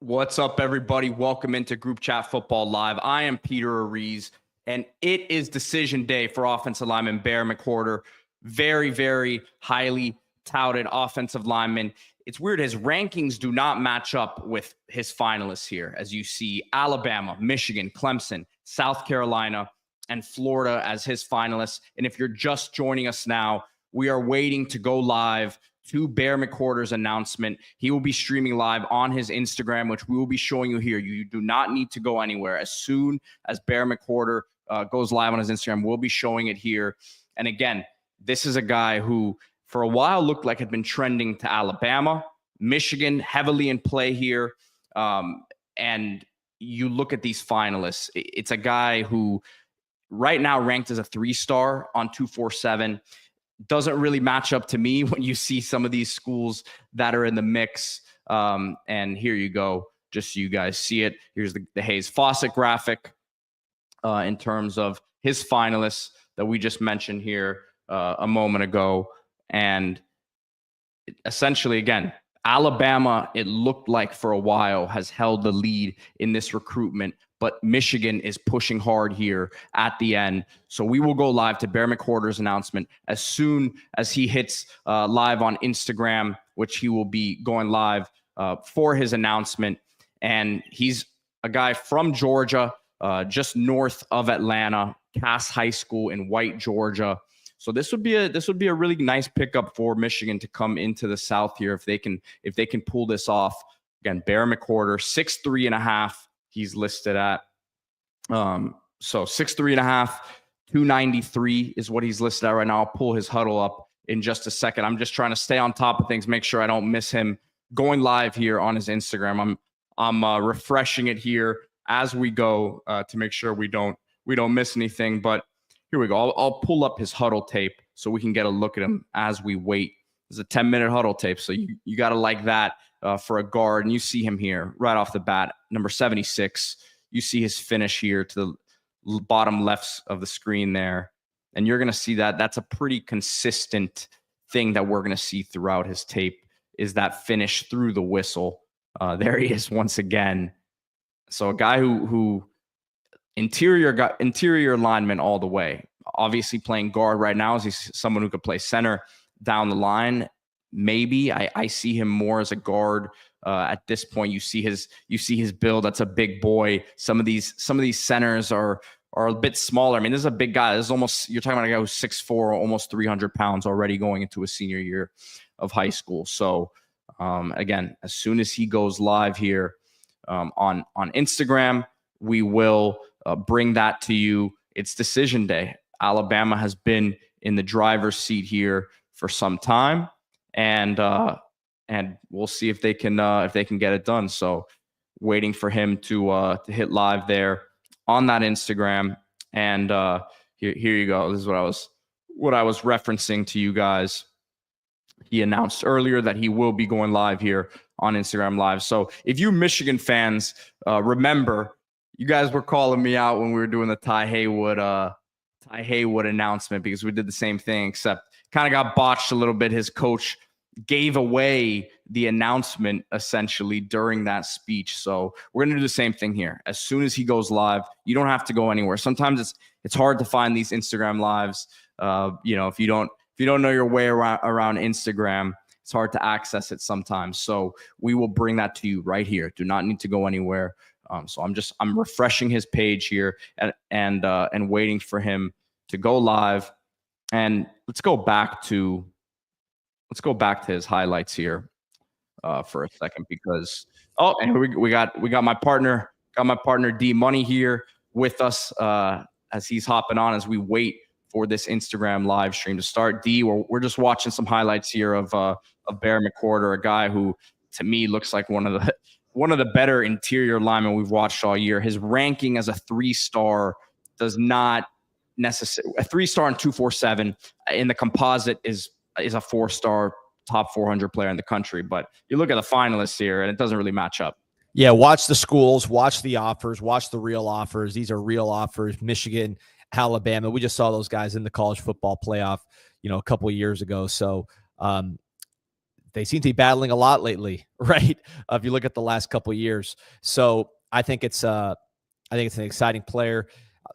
What's up, everybody? Welcome into Group Chat Football Live. I am Peter Ariz, and it is decision day for offensive lineman Bear McWhorter. Very, very highly touted offensive lineman. It's weird. His rankings do not match up with his finalists here, as you see Alabama, Michigan, Clemson, South Carolina, and Florida as his finalists. And if you're just joining us now, we are waiting to go live to Bear McWhorter's announcement. He will be streaming live on his Instagram, which we will be showing you here. You do not need to go anywhere. As soon as Bear McWhorter goes live on his Instagram, we'll be showing it here. And again, this is a guy who for a while looked like had been trending to Alabama, Michigan, heavily in play here. And you look at these finalists, it's a guy who right now ranked as a 3-star on 247. Doesn't really match up to me when you see some of these schools that are in the mix. And here you go, just so you guys see it. Here's the Hayes Fawcett graphic in terms of his finalists that we just mentioned here a moment ago. And essentially, again, Alabama, it looked like for a while, has held the lead in this recruitment, but Michigan is pushing hard here at the end. So we will go live to Bear McWhorter's announcement as soon as he hits live on Instagram, which he will be going live for his announcement. And he's a guy from Georgia, just north of Atlanta, Cass High School in White, Georgia. So this would be a really nice pickup for Michigan to come into the South here if they can pull this off. Again, Bear McWhorter, 6'3.5", he's listed at. So 6'3.5", 293 is what he's listed at right now. I'll pull his huddle up in just a second. I'm just trying to stay on top of things, make sure I don't miss him going live here on his Instagram. I'm refreshing it here as we go to make sure we don't miss anything. But here we go. I'll pull up his huddle tape so we can get a look at him as we wait. It's a 10-minute huddle tape, so you got to like that for a guard. And you see him here right off the bat, number 76. You see his finish here to the bottom left of the screen there. And you're going to see that that's a pretty consistent thing that we're going to see throughout his tape is that finish through the whistle. There he is once again. So a guy who interior lineman all the way. Obviously playing guard right now. Is he someone who could play center down the line? Maybe. I see him more as a guard at this point. You see his build. That's a big boy. Some of these centers are a bit smaller. I mean, this is a big guy. This is almost, you're talking about a guy who's 6'4", almost 300 pounds already going into a senior year of high school. So again, as soon as he goes live here on Instagram, we will bring that to you. It's decision day. Alabama has been in the driver's seat here for some time, and we'll see if they can get it done. So, waiting for him to hit live there on that Instagram. And here you go. This is what I was referencing to you guys. He announced earlier that he will be going live here on Instagram Live. So, if you Michigan fans remember. You guys were calling me out when we were doing the Ty Haywood announcement because we did the same thing, except kind of got botched a little bit. His coach gave away the announcement essentially during that speech. So we're going to do the same thing here. As soon as he goes live, you don't have to go anywhere. Sometimes it's hard to find these Instagram lives. If you don't know your way around Instagram, it's hard to access it sometimes. So we will bring that to you right here. Do not need to go anywhere. So I'm refreshing his page here and waiting for him to go live. And let's go back to his highlights here for a second because and we got my partner D Money here with us as he's hopping on as we wait for this Instagram live stream to start. D, we're just watching some highlights here of Bear McWhorter, a guy who to me looks like one of the better interior linemen we've watched all year. His ranking as a 3-star does not necessarily a 3-star and 247 in the composite is a 4-star top 400 player in the country. But you look at the finalists here and it doesn't really match up. Yeah. Watch the schools, watch the offers, watch the real offers. These are real offers. Michigan, Alabama. We just saw those guys in the college football playoff, a couple of years ago. So they seem to be battling a lot lately, right? If you look at the last couple of years. So I think it's an exciting player.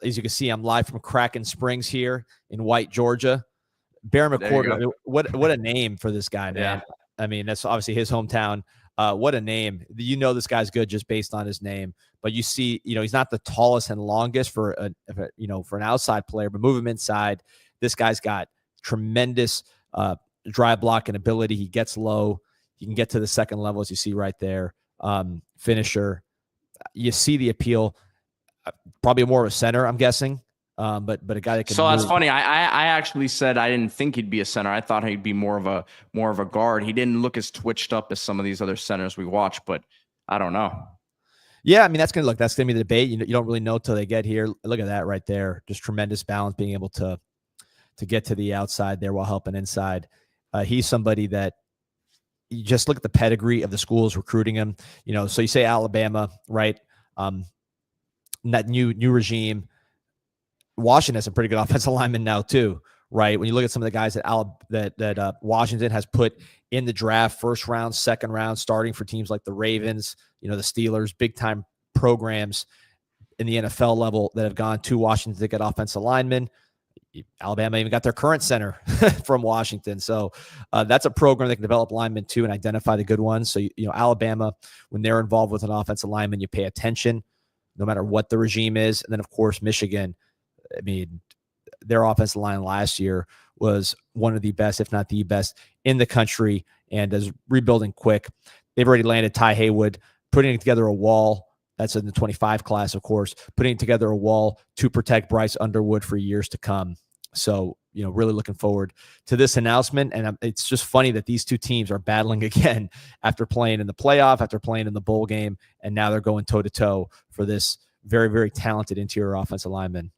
As you can see, I'm live from Kraken Springs here in White, Georgia. Bear McWhorter, I mean, what a name for this guy, man. Yeah. I mean, that's obviously his hometown. What a name. You know this guy's good just based on his name. But you see, he's not the tallest and longest for an outside player, but move him inside. This guy's got tremendous drive blocking ability. He gets low. He can get to the second level, as you see right there. Finisher. You see the appeal. Probably more of a center, I'm guessing. But a guy that can. So that's funny. I actually said I didn't think he'd be a center. I thought he'd be more of a guard. He didn't look as twitched up as some of these other centers we watch, but I don't know. Yeah, I mean that's gonna be the debate. You don't really know till they get here. Look at that right there. Just tremendous balance, being able to get to the outside there while helping inside. He's somebody that you just look at the pedigree of the schools recruiting him. So you say Alabama, right? That new regime. Washington has a pretty good offensive lineman now too, right? When you look at some of the guys that Washington has put in the draft, first round, second round, starting for teams like the Ravens, the Steelers, big time programs in the NFL level that have gone to Washington to get offensive linemen. Alabama even got their current center from Washington. So that's a program that can develop linemen too and identify the good ones. So, Alabama, when they're involved with an offensive lineman, you pay attention no matter what the regime is. And then, of course, Michigan, I mean, their offensive line last year was one of the best, if not the best, in the country, and is rebuilding quick. They've already landed Ty Haywood, putting together a wall. That's in the 25 class, of course, putting together a wall to protect Bryce Underwood for years to come. So, really looking forward to this announcement. And it's just funny that these two teams are battling again after playing in the playoff, after playing in the bowl game, and now they're going toe-to-toe for this very, very talented interior offensive lineman.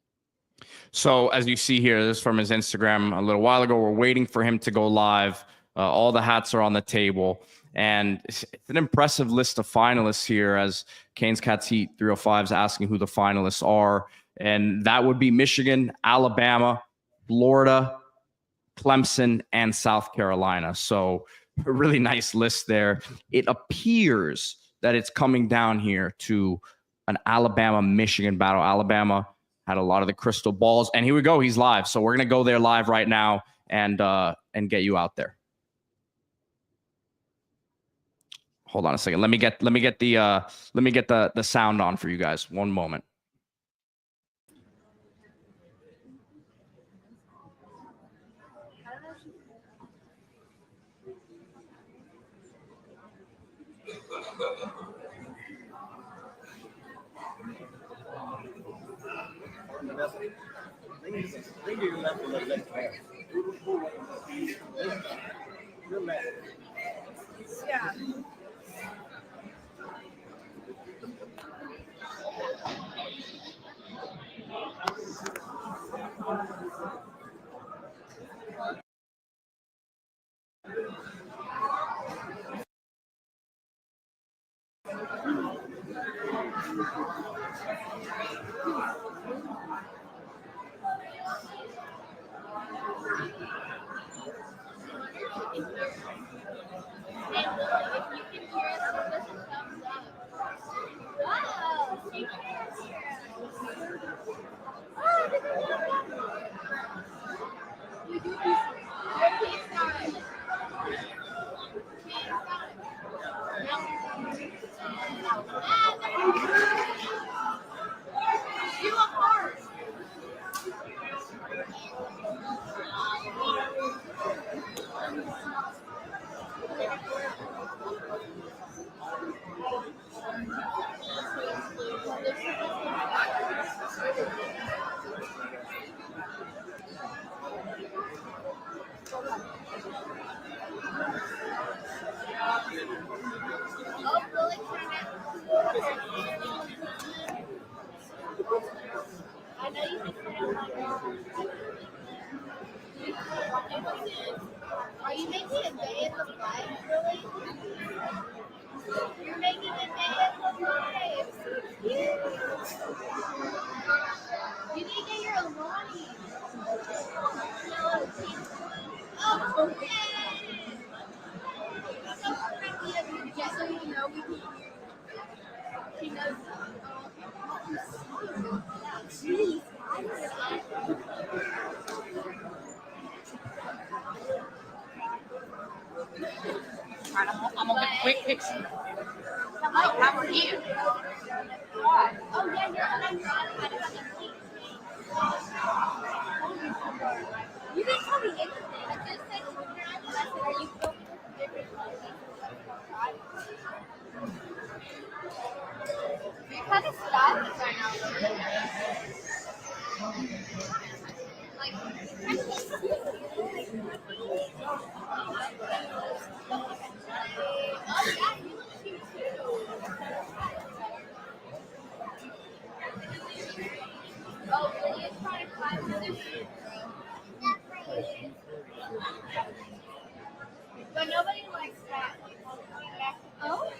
So as you see here, this is from his Instagram a little while ago. We're waiting for him to go live. All the hats are on the table. And it's an impressive list of finalists here, as Canes Cats Heat 305 is asking who the finalists are. And that would be Michigan, Alabama, Florida, Clemson, and South Carolina. So a really nice list there. It appears that it's coming down here to an Alabama-Michigan battle. Alabama had a lot of the crystal balls. And here we go. He's live. So we're going to go there live right now and get you out there. Hold on a second. Let me get the sound on for you guys. One moment. Yeah. quick picture. Hello, how are you? What? Oh, yeah, you didn't tell me anything. I just said you were here. I said, are you filming different clothes? You're kind of stylish right now. But nobody likes that. Oh?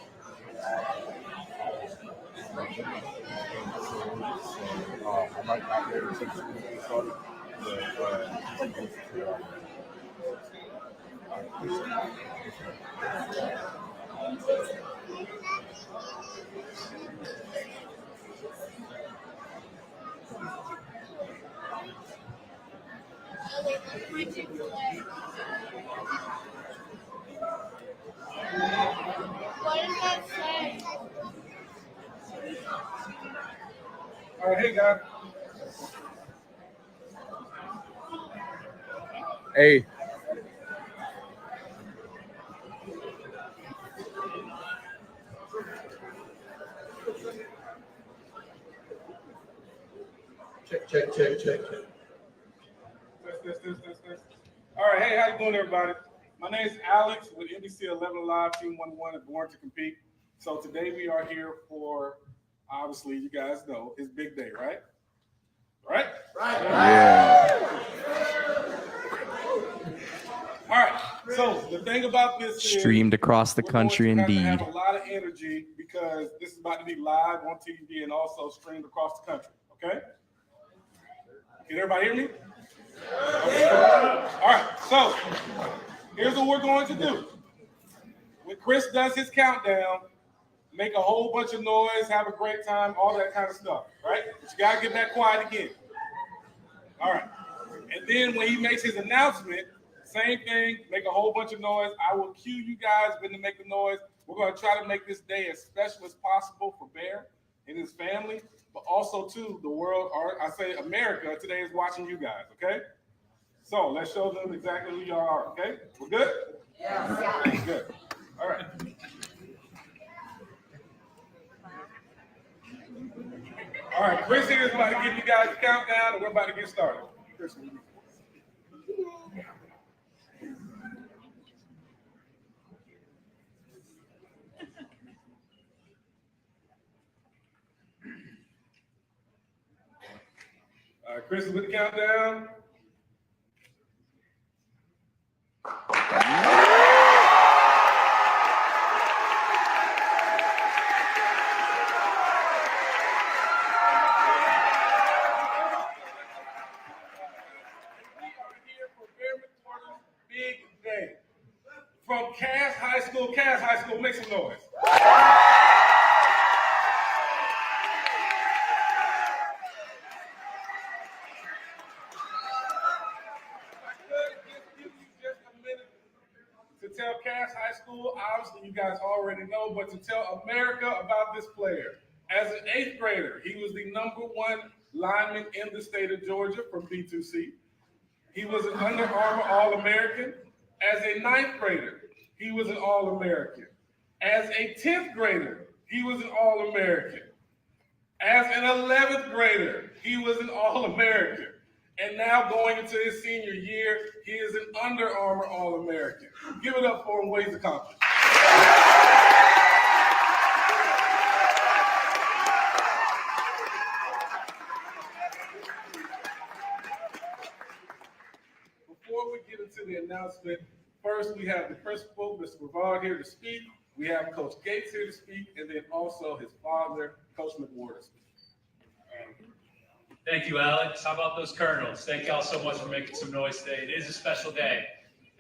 I might not be able to take some What does that say? All right, hey guys. Hey. Check. Test. All right, hey, how you doing, everybody? My name is Alex with NBC 11 Live, Team 1-1 and Born to Compete. So today we are here for, obviously, you guys know, it's big day, right? Right? Yeah. All right. So the thing about this is Streamed across the country, we're going to indeed. have a lot of energy because this is about to be live on TV and also streamed across the country. Okay? Can everybody hear me? Okay. All right. So here's what we're going to do. When Chris does his countdown, make a whole bunch of noise, have a great time, all that kind of stuff, right? But you got to get that quiet again. All right. And then when he makes his announcement, same thing, make a whole bunch of noise. I will cue you guys when to make the noise. We're going to try to make this day as special as possible for Bear and his family, but also, too, the world, or I say America, today is watching you guys, okay? So let's show them exactly who y'all are, okay? We're good? Yeah. Okay, good. All right. All right, Chris here is about to give you guys a countdown, and we're about to get started. Chris, all right, Chris is with the countdown. Big day. From Cass High School, make some noise. To tell Cass High School, obviously you guys already know, but to tell America about this player. As an 8th grader, he was the #1 lineman in the state of Georgia from B2C. He was an Under Armour All-American. As a 9th grader, he was an All-American. As a 10th grader, he was an All-American. As an 11th grader, he was an All-American. And now going into his senior year, he is an Under Armour All-American. Give it up for him, what he's accomplished. Before we get into the announcement, first we have the principal, Mr. Brevard, here to speak. We have Coach Gates here to speak, and then also his father, Coach McWhorter. Thank you, Alex. How about those Colonels? Thank y'all so much for making some noise today. It is a special day.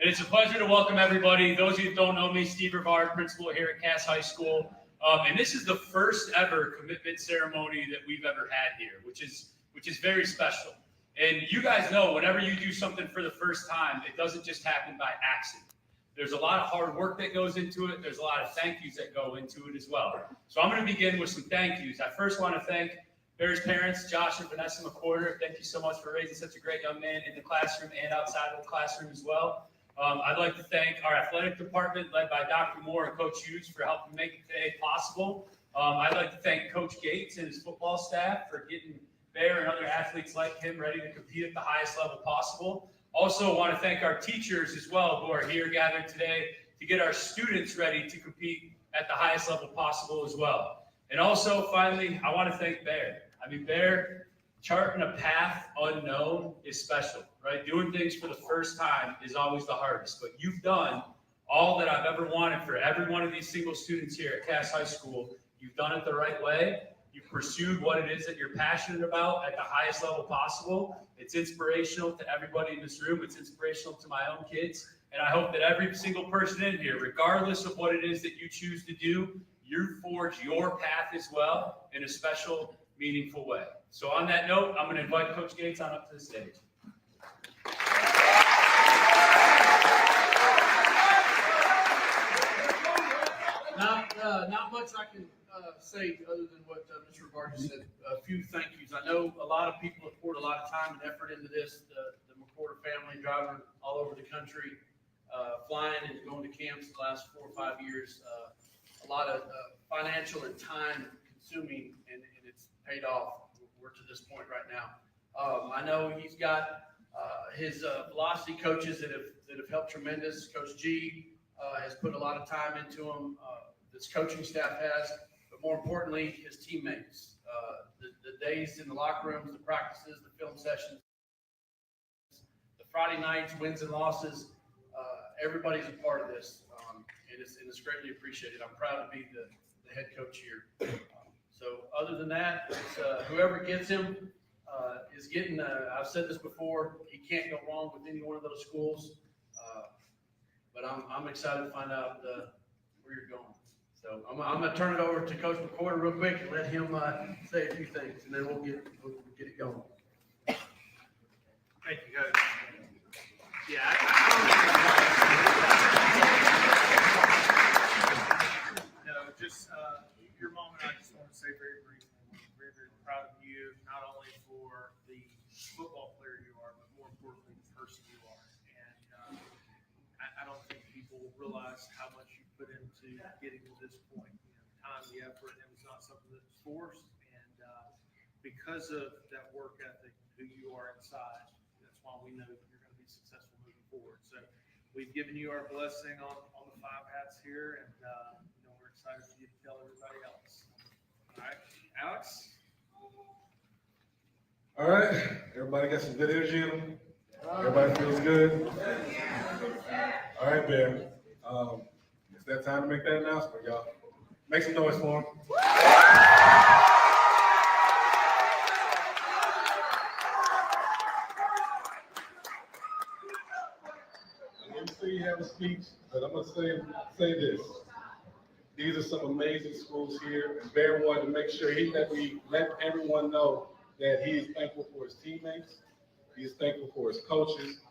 And it's a pleasure to welcome everybody. Those of you who don't know me, Steve Brevard, principal here at Cass High School. And this is the first ever commitment ceremony that we've ever had here, which is very special. And you guys know, whenever you do something for the first time, it doesn't just happen by accident. There's a lot of hard work that goes into it. There's a lot of thank yous that go into it as well. So I'm going to begin with some thank yous. I first want to thank Bear's parents, Josh and Vanessa McWhorter. Thank you so much for raising such a great young man in the classroom and outside of the classroom as well. I'd like to thank our athletic department led by Dr. Moore and Coach Hughes for helping make it today possible. I'd like to thank Coach Gates and his football staff for getting Bear and other athletes like him ready to compete at the highest level possible. Also, want to thank our teachers as well who are here gathered today to get our students ready to compete at the highest level possible as well. And also, finally, I want to thank Bear. I mean, Bear, charting a path unknown is special, right? Doing things for the first time is always the hardest, but you've done all that I've ever wanted for every one of these single students here at Cass High School. You've done it the right way. You've pursued what it is that you're passionate about at the highest level possible. It's inspirational to everybody in this room. It's inspirational to my own kids. And I hope that every single person in here, regardless of what it is that you choose to do, you forge your path as well in a special, meaningful way. So on that note, I'm going to invite Coach Gates on up to the stage. Not much I can say other than what Mr. Vargas said. A few thank yous. I know a lot of people have poured a lot of time and effort into this. The McWhorter family driving all over the country, flying and going to camps the last 4 or 5 years. A lot of financial and time consuming, and it's paid off. We're to this point right now. I know he's got his velocity coaches that have helped tremendous. Coach G has put a lot of time into him. This coaching staff has, but more importantly, his teammates. The days in the locker rooms, the practices, the film sessions, the Friday nights, wins and losses. Everybody's a part of this, and it's greatly appreciated. I'm proud to be the head coach here. So other than that, it's, whoever gets him is getting, I've said this before, he can't go wrong with any one of those schools. But I'm excited to find out where you're going. So I'm going to turn it over to Coach McWhorter real quick and let him say a few things, and then we'll get it going. Thank you, Coach. Yeah, just your moment, I just want to say very briefly, I'm very, very proud of you, not only for the football player you are, but more importantly, the person you are. And I don't think people realize how much you put into getting to this point. You know, time, the effort, it was not something that was forced. And because of that work ethic, who you are inside, that's why we know that you're going to be successful moving forward. So we've given you our blessing on the 5 hats here, and we're excited for you to tell everybody else. All right, Alex? All right, everybody got some good energy in them. Everybody feels good. All right, Bear. It's that time to make that announcement, y'all. Make some noise for him. I'm sure you have a speech, but I'm going to say this. These are some amazing schools here, and Bear wanted to make sure that we let everyone know that he is thankful for his teammates, he is thankful for his coaches,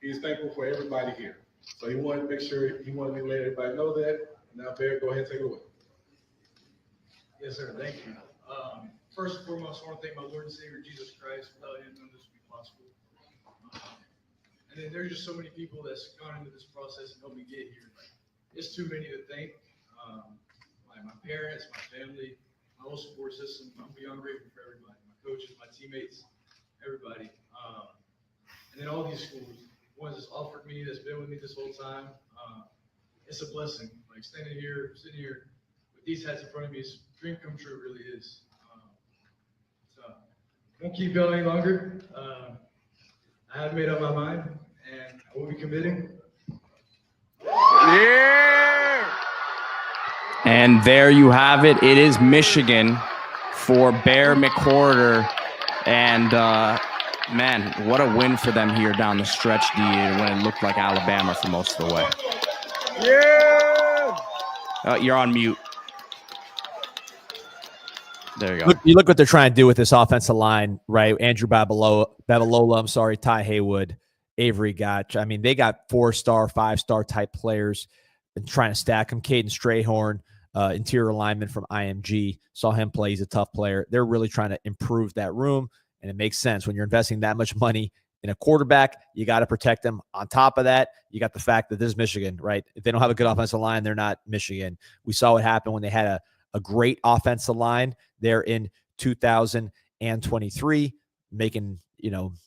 he is thankful for everybody here. So he wanted to make sure, he wanted me to let everybody know that. Now, Bear, go ahead and take it away. Yes, sir. Thank you. First and foremost, I want to thank my Lord and Savior, Jesus Christ. Without him, none of this would be possible. And then there's just so many people that's gone into this process and helped me get here. It's too many to thank. My parents, my family, my whole support system. I'm beyond grateful for everybody. My coaches, my teammates, everybody. And then all these schools, ones that's offered me, that's been with me this whole time. It's a blessing. Like sitting here with these hats in front of me, it's a dream come true, it really is. So I won't keep going any longer. I have made up my mind, and I will be committing. Yeah! And there you have it. It is Michigan for Bear McWhorter. And, man, what a win for them here down the stretch, D, when it looked like Alabama for most of the way. Yeah! You're on mute. There you go. You look what they're trying to do with this offensive line, right? Andrew Babalola, Ty Haywood, Avery got. I mean, they got 4-star, 5-star type players and trying to stack them. Caden Strayhorn, interior lineman from IMG, saw him play. He's a tough player. They're really trying to improve that room, and it makes sense when you're investing that much money in a quarterback. You got to protect them. On top of that, you got the fact that this is Michigan, right? If they don't have a good offensive line, they're not Michigan. We saw what happened when they had a great offensive line there in 2023, making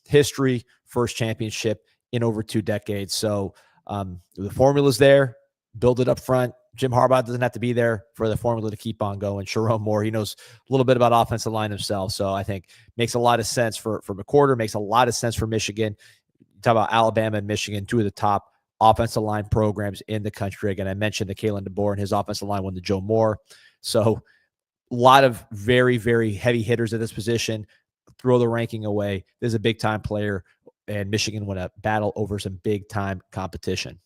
history, first championship in over 2 decades. So the formula's there. Build it up front. Jim Harbaugh doesn't have to be there for the formula to keep on going. Sharon Moore, he knows a little bit about offensive line himself. So I think makes a lot of sense for McWhorter, makes a lot of sense for Michigan. You talk about Alabama and Michigan, 2 of the top offensive line programs in the country. Again, I mentioned the Kalen DeBoer and his offensive line won the Joe Moore. So a lot of very, very heavy hitters at this position. Throw the ranking away. There's a big-time player, and Michigan won a battle over some big-time competition.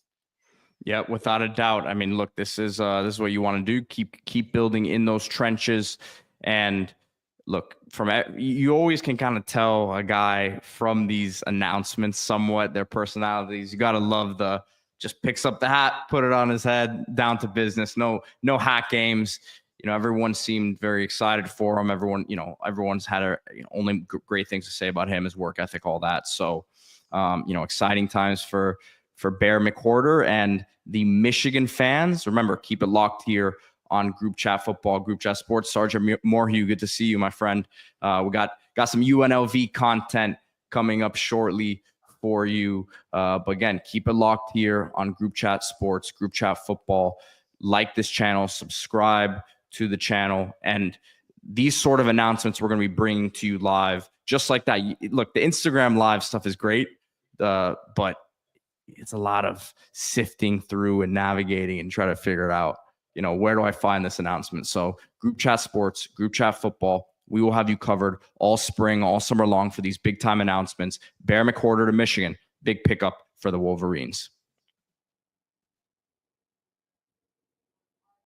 Yeah, without a doubt. I mean, look, this is what you want to do. Keep building in those trenches, and look, you always can kind of tell a guy from these announcements somewhat their personalities. You got to love just picks up the hat, put it on his head, down to business. No hat games. Everyone seemed very excited for him. Everyone's had only great things to say about him, his work ethic, all that. So, exciting times for Bear McWhorter and the Michigan fans. Remember, keep it locked here on Group Chat Football, Group Chat Sports. Sergeant Moorhue, good to see you, my friend. We got some UNLV content coming up shortly for you. But again, keep it locked here on Group Chat Sports, Group Chat Football. Like this channel, subscribe to the channel, and these sort of announcements we're going to be bringing to you live just like that. Look, the Instagram live stuff is great, but it's a lot of sifting through and navigating and try to figure it out. Where do I find this announcement? So Group Chat Sports, Group Chat Football, we will have you covered all spring, all summer long for these big time announcements. Bear McWhorter to Michigan, big pickup for the Wolverines.